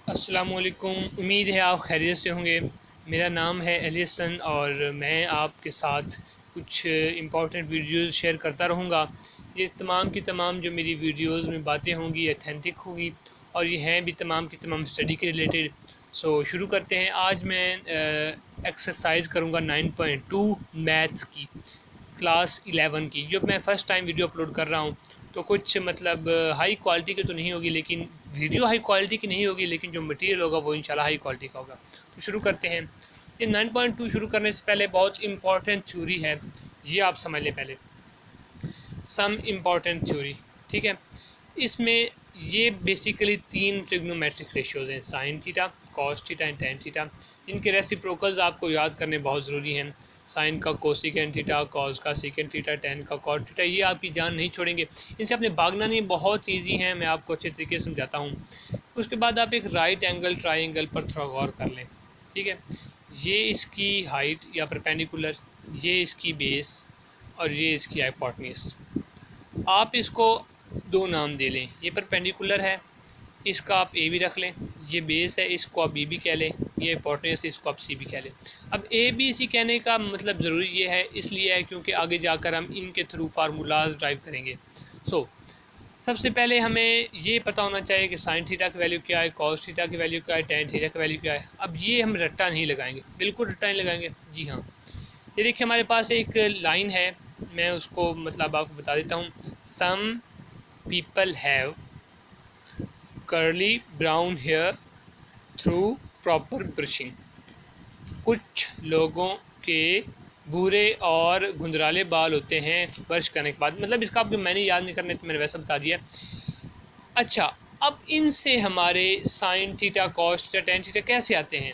अस्सलामुअलैकुम। उम्मीद है आप खैरियत से होंगे। मेरा नाम है एलिसन और मैं आपके साथ कुछ इम्पोर्टेंट वीडियोज़ शेयर करता रहूँगा। ये तमाम की तमाम जो मेरी वीडियोज़ में बातें होंगी अथेंटिक होंगी और ये हैं भी तमाम की तमाम स्टडी के रिलेटेड। सो शुरू करते हैं। आज मैं एक्सरसाइज करूँगा 9.2 मैथ्स की, क्लास 11 की। जो मैं फ़र्स्ट टाइम वीडियो अपलोड कर रहा हूँ तो कुछ मतलब हाई क्वालिटी की तो नहीं होगी, लेकिन वीडियो हाई क्वालिटी की नहीं होगी, लेकिन जो मटेरियल होगा वो इंशाल्लाह हाई क्वालिटी का होगा। तो शुरू करते हैं। ये 9.2 शुरू करने से पहले बहुत इंपॉर्टेंट थ्योरी है, ये आप समझ लें पहले। सम इम्पॉर्टेंट थ्योरी, ठीक है। इसमें ये बेसिकली तीन ट्रिग्नोमेट्रिक रेशियोज़ हैं, sign theta, cos theta and tan theta. इनके रेसिप्रोकल्स आपको याद करने बहुत ज़रूरी हैं। साइन का कोसिकेंट थीटा, कॉस का सेकेंड थीटा, टेन का कॉट थीटा, ये आपकी जान नहीं छोड़ेंगे। इनसे आपने भागना नहीं, बहुत ईजी है, मैं आपको अच्छे तरीके से समझाता हूँ। उसके बाद आप एक राइट एंगल ट्राइंगल पर थोड़ा गौर कर लें, ठीक है। ये इसकी हाइट या परपेंडिकुलर, ये इसकी बेस और ये इसकी हाइपोटेन्यूज। आप इसको दो नाम दे लें। ये परपेंडिकुलर है, इसका आप ए भी रख लें। ये बेस है, इसको आप बी भी कह लें। ये हिपोटेन्यूज, इसको आप सी भी कह लें। अब ए बी सी कहने का मतलब ज़रूरी ये है, इसलिए है क्योंकि आगे जाकर हम इनके थ्रू फार्मूलाज ड्राइव करेंगे। सबसे पहले हमें ये पता होना चाहिए कि साइन थीटा की वैल्यू क्या है, कॉस थीटा की वैल्यू क्या है, टेन थीटा की वैल्यू क्या है। अब ये हम रट्टा नहीं लगाएंगे, बिल्कुल रट्टा नहीं लगाएंगे। जी हाँ, ये देखिए हमारे पास एक लाइन है, मैं उसको मतलब आपको बता देता हूँ। Some people have curly brown hair through proper brushing. कुछ लोगों के भूरे और घुंघराले बाल होते हैं ब्रश करने के बाद। मतलब इसका आपको मैंने याद नहीं करने, तो मैंने वैसा बता दिया। अच्छा, अब इनसे हमारे sine theta, cos theta, tan theta कैसे आते हैं,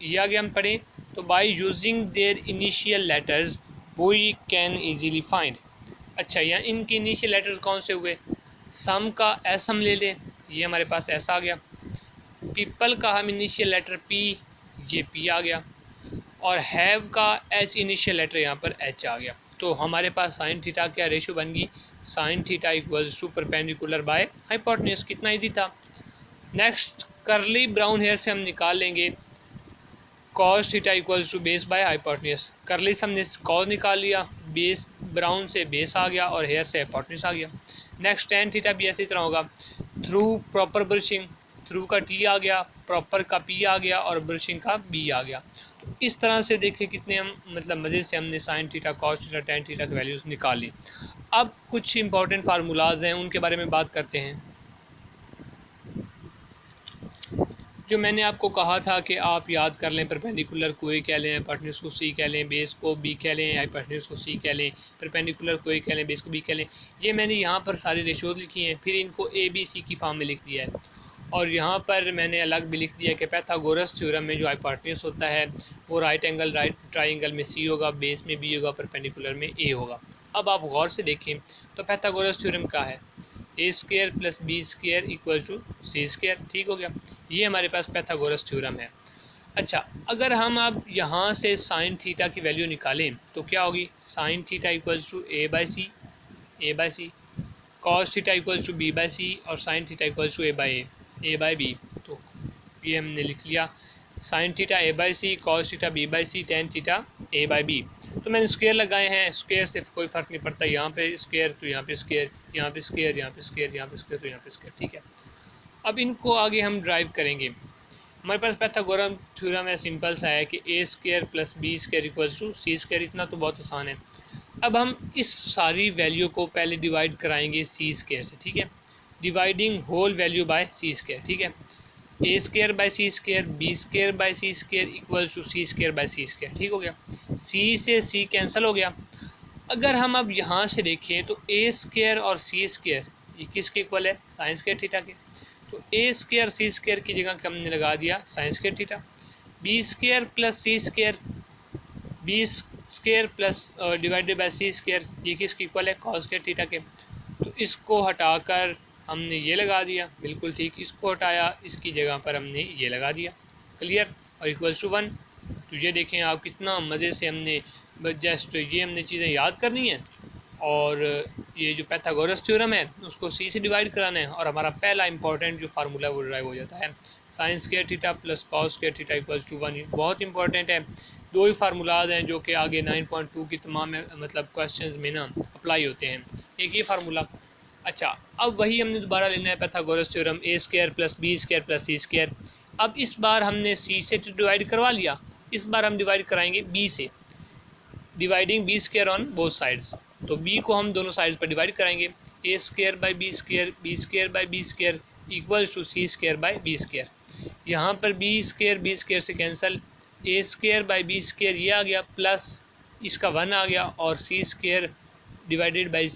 ये आगे हम पढ़ें। तो by using their initial letters we can easily find. अच्छा, यहाँ इनके इनिशियल लेटर्स कौन से हुए? सम का एस हम ले लें, ये हमारे पास एस आ गया। पीपल का हम इनिशियल लेटर पी, ये पी आ गया। और हैव का एच इनिशियल लेटर यहाँ पर एच आ गया। तो हमारे पास साइन थीटा क्या रेशियो बन गई? Sine theta equals to perpendicular by hypotenuse. कितना इजी था। नेक्स्ट, करली ब्राउन हेयर से हम निकाल लेंगे cos theta equals to base by hypotenuse. Curly से हमने कॉस निकाल लिया, बेस ब्राउन से बेस आ गया और हेयर से हाइपोटेन्यूज आ गया। नेक्स्ट, टेन थीटा भी ऐसी तरह होगा। थ्रू प्रॉपर ब्रशिंग, थ्रू का टी आ गया, प्रॉपर का पी आ गया और ब्रशिंग का बी आ गया। तो इस तरह से देखिए कितने हम मतलब मज़े से हमने sign theta, cos theta, tan theta की वैल्यूज़ निकाल ली। अब कुछ इंपॉर्टेंट फार्मूलाज हैं, उनके बारे में बात करते हैं। जो मैंने आपको कहा था कि आप याद कर लें, परपेंडिकुलर को ए कह लें, हाइपोटेन्यूज को सी कह लें, बेस को बी कह लें, हाइपोटेन्यूज को सी कह लें, परपेंडिकुलर को ए कह लें, बेस को बी कह लें। ये मैंने यहाँ पर सारी रेशियोज लिखी हैं, फिर इनको ए बी सी की फॉर्म में लिख दिया है। और यहाँ पर मैंने अलग भी लिख दिया कि पाइथागोरस थ्योरम में जो हाइपोटेन्यूज होता है वो राइट एंगल राइट ट्राइंगल में सी होगा, बेस में बी होगा, परपेंडिकुलर में ए होगा। अब आप गौर से देखें तो पाइथागोरस थ्योरम क्या है? A square plus B square equal to C square. ठीक हो गया, ये हमारे पास पाइथागोरस थ्योरम है। अच्छा, अगर हम अब यहाँ से साइन थीटा की वैल्यू निकालें तो क्या होगी? Sine theta equals to A by C, cos theta equals to B by C और sine theta equals to A by B. तो ये हमने लिख लिया, sine theta A by C, cos theta B by C, tan theta A by B. तो मैंने square लगाए हैं, स्क्वायर से कोई फ़र्क नहीं पड़ता, यहाँ पे स्क्वायर तो यहाँ पे स्क्वायर, यहाँ पे स्क्वायर, यहाँ पे स्क्वायर, यहाँ पे स्क्वायर तो यहाँ पे स्क्वायर। ठीक है, अब इनको आगे हम ड्राइव करेंगे। हमारे पास पाइथागोरस थ्योरम है, सिंपल सा है कि A square plus B square equals to C square. इतना तो बहुत आसान है। अब हम इस सारी वैल्यू को पहले डिवाइड कराएंगे सी स्क्वायर से, ठीक है। Dividing whole value by C square, ठीक है। A square by C square, B square by C square equals to C square by C square. ठीक हो गया, सी से सी कैंसिल हो गया। अगर हम अब यहाँ से देखें तो ए स्क्वायर और सी स्क्वायर ये किसके इक्वल है? साइन स्क्वायर थीटा के। तो ए स्क्वायर सी स्क्वायर की जगह हमने लगा दिया sine square theta. B square plus C square, B square plus divided by C square, ये किसके इक्वल है? कॉस स्क्वायर थीटा के। तो इसको हटाकर हमने ये लगा दिया, बिल्कुल ठीक। इसको हटाया, इसकी जगह पर हमने ये लगा दिया। क्लियर, और इक्वल्स टू 1। तो ये देखें आप, कितना मज़े से हमने जस्ट ये हमने चीज़ें याद करनी है और ये जो पैथागोरस थ्योरम है उसको सी से डिवाइड कराना है, और हमारा पहला इंपॉर्टेंट जो फार्मूला है वो ड्राइव हो जाता है sine square theta plus cos square theta equals to 1। बहुत इंपॉर्टेंट है, दो ही फार्मूलाज हैं जो कि आगे 9.2 की तमाम मतलब क्वेश्चंस में ना अप्लाई होते हैं, एक ये फार्मूला। अच्छा, अब वही हमने दोबारा लेना है Pythagoras theorem A square plus B square plus C square. अब इस बार हमने सी से डिवाइड करवा लिया, इस बार हम डिवाइड कराएंगे बी से, dividing B square on both sides. तो बी को हम दोनों साइड्स पर डिवाइड कराएंगे, A square by B square by B square equals to C square by B square. यहाँ पर बी स्क्वायर से cancel, A square by B square ये आ गया प्लस इसका 1 आ गया, और C square divided by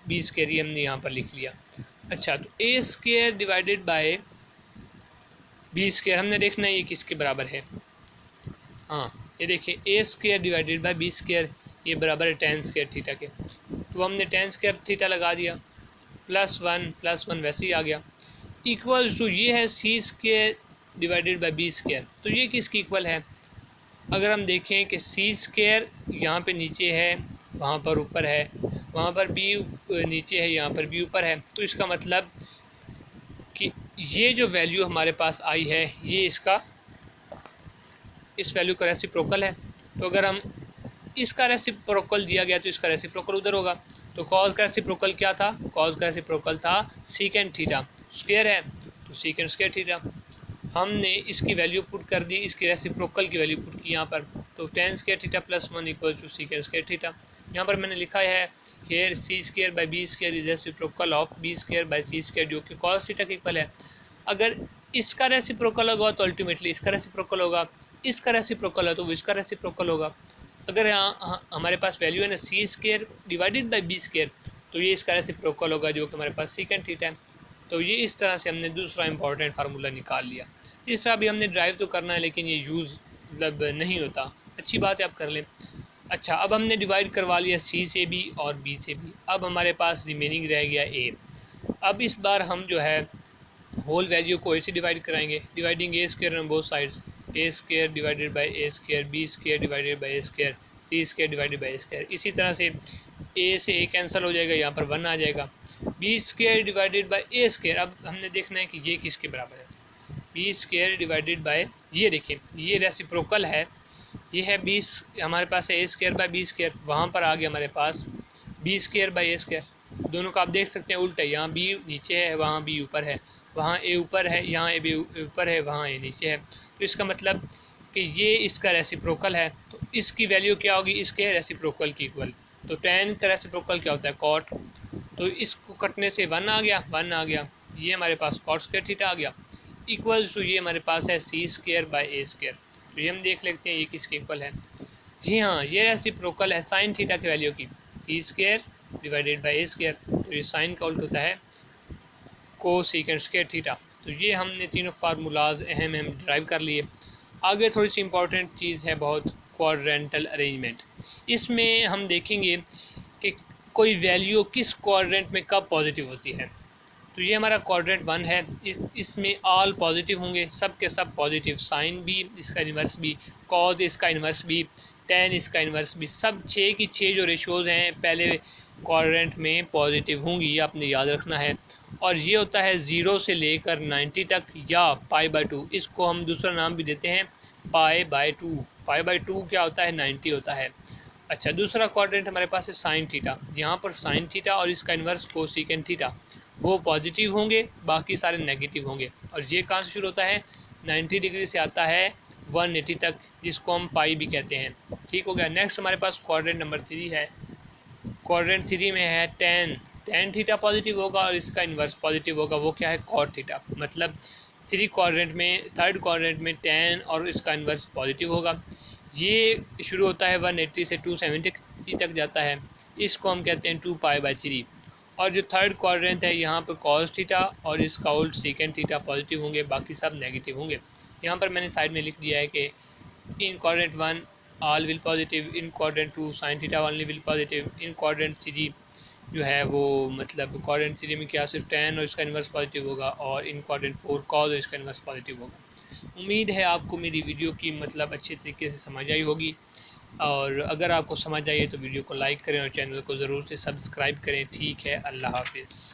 B square ये हमने यहाँ पर लिख लिया। अच्छा, तो A square divided by B square हमने देखना है ये किसके बराबर है। हाँ, ये देखिए A square divided by B square ये बराबर है टेन स्क्वायर थीटा के, तो हमने टेन स्क्वायर थीटा लगा दिया, प्लस वन वैसे ही आ गया, इक्वल्स टू ये है C square divided by B square. तो ये किसकी इक्वल है, अगर हम देखें कि सी स्क्वायर यहाँ पे नीचे है, वहाँ पर ऊपर है, वहाँ पर बी नीचे है, यहाँ पर बी ऊपर है, तो इसका मतलब कि ये जो वैल्यू हमारे पास आई है ये इसका इस वैल्यू का रेसिप्रोकल है। तो अगर हम इसका रेसिप्रोकल दिया गया तो इसका रेसिप्रोकल उधर होगा। तो कॉस का रेसिप्रोकल क्या था, कॉस का रेसिप्रोकल था सीकेंड थीटा, स्क्वायर है तो सीकेंड स्क्वायर थीटा। हमने इसकी वैल्यू पुट कर दी, इसकी रेसिप्रोकल की वैल्यू पुट की यहाँ पर, तो tan square theta plus 1 equal to secant square theta. यहाँ पर मैंने लिखा है here C square by B square is reciprocal of B square by C square, जो कि कॉस थीटा के इक्वल है। अगर इसका रेसिप्रोकल होगा तो अल्टीमेटली इसका रेसिप्रोकल होगा, इसका रेसिप्रोकल है तो इसका रेसिप्रोकल होगा। अगर यहाँ हमारे पास वैल्यू है ना C square divided by B square, तो ये इसका रेसिप्रोकल होगा जो कि हमारे पास सीकेंड थीटा है। तो ये इस तरह से हमने दूसरा इंपॉर्टेंट फार्मूला निकाल लिया। तीसरा भी हमने ड्राइव तो करना है लेकिन ये यूज़ मतलब नहीं होता, अच्छी बात है आप कर लें। अच्छा, अब हमने डिवाइड करवा लिया सी से भी और बी से भी, अब हमारे पास रिमेनिंग रह गया ए। अब इस बार हम जो है होल वैल्यू को ए से डिवाइड कराएंगे, dividing A square on both sides, A square divided by A square, B square divided by A square, C square divided by A square. इसी तरह से ए से ए कैंसिल हो जाएगा, यहाँ पर 1 आ जाएगा, B square divided by A square. अब हमने देखना है कि ये किसके बराबर है, बी स्क्वायर डिवाइडेड बाई, ये देखिए ये रेसिप्रोकल है, ये है बी हमारे पास है A square by B square, वहाँ पर आ गया हमारे पास B square by A square. दोनों का आप देख सकते हैं उल्टा है, यहाँ बी नीचे है वहाँ बी ऊपर है, वहाँ ए ऊपर है यहाँ ए बी ऊपर है वहाँ ए नीचे है। तो इसका मतलब कि ये इसका रेसिप्रोकल है, तो इसकी वैल्यू क्या होगी, इसके रेसिप्रोकल की इक्वल। तो टेन का रेसिप्रोकल क्या होता है कॉट, तो इसको कटने से 1 आ गया, 1 आ गया, ये हमारे पास कॉट स्क्वायर थीटा आ गया, इक्वल्स टू ये हमारे पास है C square by A square. तो ये हम देख लेते हैं ये किसके इक्वल है। जी हाँ, ये रेसिप्रोकल है साइन थीटा की वैल्यू की, C square divided by A square. तो ये साइन का उल्ट होता है को सीकेंड स्क्वायर थीटा। तो ये हमने तीनों फार्मूलाज अहम ड्राइव कर लिए। आगे थोड़ी सी इंपॉर्टेंट चीज़ है बहुत, क्वाड्रेंटल अरेंजमेंट। इसमें हम देखेंगे कि कोई वैल्यू किस क्वाड्रेंट में कब पॉजिटिव होती है। तो ये हमारा क्वाड्रेंट 1 है, इसमें ऑल पॉजिटिव होंगे, सब के सब पॉजिटिव, साइन भी इसका इन्वर्स भी, कॉस इसका इन्वर्स भी, टेन इसका इन्वर्स भी, सब 6 की 6 जो रेशोज़ हैं पहले क्वाड्रेंट में पॉजिटिव होंगी, ये आपने याद रखना है। और ये होता है 0 से लेकर 90 तक या π/2, इसको हम दूसरा नाम भी देते हैं π/2। π/2 क्या होता है, 90 होता है। अच्छा, दूसरा क्वाड्रेंट हमारे पास है साइन थीटा, यहाँ पर साइन थीटा और इसका इन्वर्स कोसेकेंड थीटा वो पॉजिटिव होंगे, बाकी सारे नेगेटिव होंगे। और ये कहाँ से शुरू होता है, 90 डिग्री से आता है 180 तक, जिसको हम पाई भी कहते हैं। ठीक हो गया। नेक्स्ट हमारे पास क्वाड्रेंट नंबर 3 है, क्वाड्रेंट 3 में है टेन थीटा पॉजिटिव होगा और इसका इन्वर्स पॉजिटिव होगा, वो क्या है कॉट थीटा। मतलब 3 क्वाड्रेंट में, थर्ड क्वाड्रेंट में टेन और इसका इन्वर्स पॉजिटिव होगा। ये शुरू होता है 180 से 270 तक जाता है, इसको हम कहते हैं 2π/3। और जो थर्ड क्वाड्रेंट है यहाँ पर कॉस थीटा और इसका उल्ट सीकेंड थीटा पॉजिटिव होंगे, बाकी सब नेगेटिव होंगे। यहाँ पर मैंने साइड में लिख दिया है कि इन quadrant 1 all will positive, in quadrant 2 sine theta only will positive, in quadrant 3 जो है वो मतलब क्वाड्रेंट 3 में क्या सिर्फ टेन और इसका इन्वर्स पॉजिटिव होगा, और इन क्वाड्रेंट 4 कॉस और इसका इन्वर्स पॉजिटिव होगा। उम्मीद है आपको मेरी वीडियो की मतलब अच्छे तरीके से समझ आई होगी। और अगर आपको समझ आइए तो वीडियो को लाइक करें और चैनल को ज़रूर से सब्सक्राइब करें। ठीक है, अल्लाह हाफ़िज़।